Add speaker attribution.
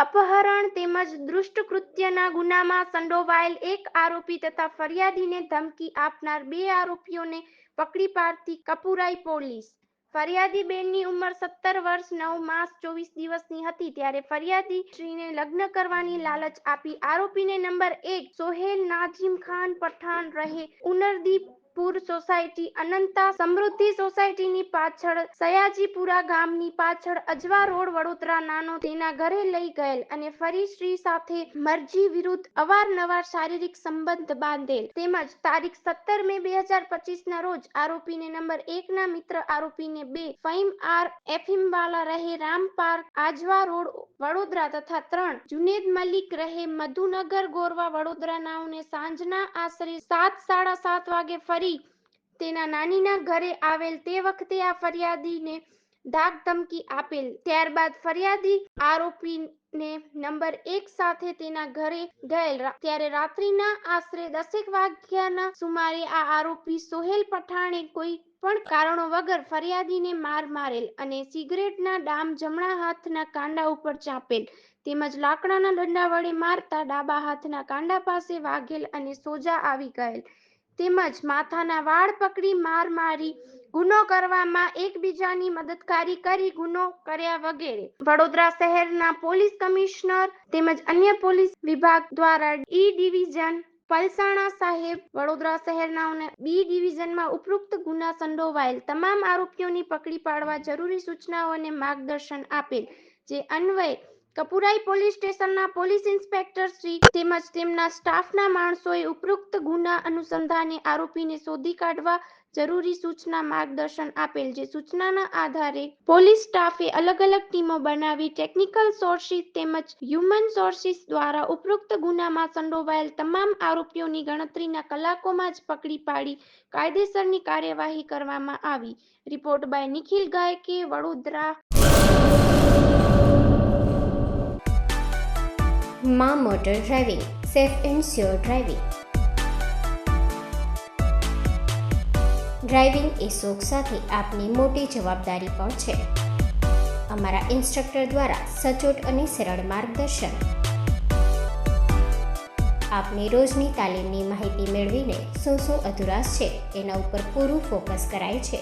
Speaker 1: અપહરણ તેમજ દુષ્કૃત્યના ગુનામાં સંડોવાયેલ એક આરોપી તથા ફરિયાદીને ધમકી આપનાર 2 આરોપીઓને પકડી પાડતી કપુરાઈ પોલીસ। ફરિયાદી બેનની ઉંમર 17 વર્ષ 9 માસ 24 દિવસની હતી ત્યારે ફરિયાદી શ્રીને લગ્ન કરવાની લાલચ આપી આરોપીને નંબર 1 સોહેલ નાઝીમ ખાન પઠાણ રહે ઉનરદીપુર સોસાયટી અનંતા સમૃદ્ધિ સોસાયટીની પાછળ સયાજીપુરા ગામની પાછળ અજવા રોડ વડોદરા નાનો તેના ઘરે લઈ ગયેલ અને ફરી શ્રી સાથે મરજી વિરુદ્ધ અવારનવાર શારીરિક સંબંધ બાંધેલ તેમજ તારીખ 17 મે 2025 ના રોજ આરોપીને નંબર 1 ના મિત્ર આરોપીને 2 ફહીમ આર એફીમવાલા રહે રામ પાર્ક આજવા રોડ વડોદરા તથા 3 જુનેદ મલિક રહે મધુનગર ગોરવા વડોદરા નાઓને સાંજના આશરે 7:30 વાગે ફરી તેના નાનીના ઘરે આવેલ તે વખતે આ ફરિયાદીને ધાક ધમકી આપેલ ત્યારબાદ ફરિયાદી આરોપીને નંબર 1 સાથે તેના ઘરે ગયેલ ત્યારે રાત્રિના આશરે 10 વાગ્યાના સુમારે આ આરોપી સોહેલ પઠાણે કોઈ પણ કારણો વગર ફરિયાદીને માર મારેલ અને સિગરેટના ડામ જમણા હાથના કાંડા ઉપર ચાંપેલ તેમજ લાકડાના દંડા વડે મારતા ડાબા હાથના કાંડા પાસે વાગેલ અને સોજા આવી ગયેલ તેમજ માથાના વાળ પકડી માર મારી ગુનો કરવામાં એકબીજાની મદદગારી કરી ગુનો કર્યા વગેરે વડોદરા શહેરના પોલીસ કમિશનર તેમજ અન્ય પોલીસ વિભાગ દ્વારા ઈ ડિવિઝન પલસાણા સાહેબ વડોદરા શહેરનાઓને બી ડિવિઝનમાં ઉપરોક્ત ગુના સંડોવાયેલ તમામ આરોપીઓની પકડી પાડવા જરૂરી સૂચનાઓ અને માર્ગદર્શન આપેલ જે અન્વયે કપુરાઈ પોલીસ સ્ટેશનના પોલીસ ઇન્સ્પેક્ટર શ્રી તેમજ તેમના સ્ટાફના માણસોએ ઉપરોક્ત ગુના અનુસંધાને આરોપીને શોધી કાઢવા જરૂરી સૂચના માર્ગદર્શન આપેલ જે સૂચનાના આધારે પોલીસ સ્ટાફે અલગ અલગ ટીમો બનાવી ટેકનિકલ સોર્સિસ તેમજ હ્યુમન સોર્સિસ દ્વારા ઉપરોક્ત ગુનામાં સંડોવાયેલ તમામ આરોપીઓની ગણતરીના કલાકોમાં જ પકડી પાડી કાયદેસરની કાર્યવાહી કરવામાં આવી। રિપોર્ટ બાય નિખિલ ગાયકે વડોદરા।
Speaker 2: માં motor driving safe and sure driving. Driving એ શોખ સાથે આપની મોટી જવાબદારી પણ છે। અમારા ઇન્સ્ટ્રક્ટર દ્વારા સચોટ અને સરળ માર્ગદર્શન આપની રોજની તાલીમની માહિતી મેળવીને શું અધુરાશ છે એના ઉપર પૂરું ફોકસ કરાય છે।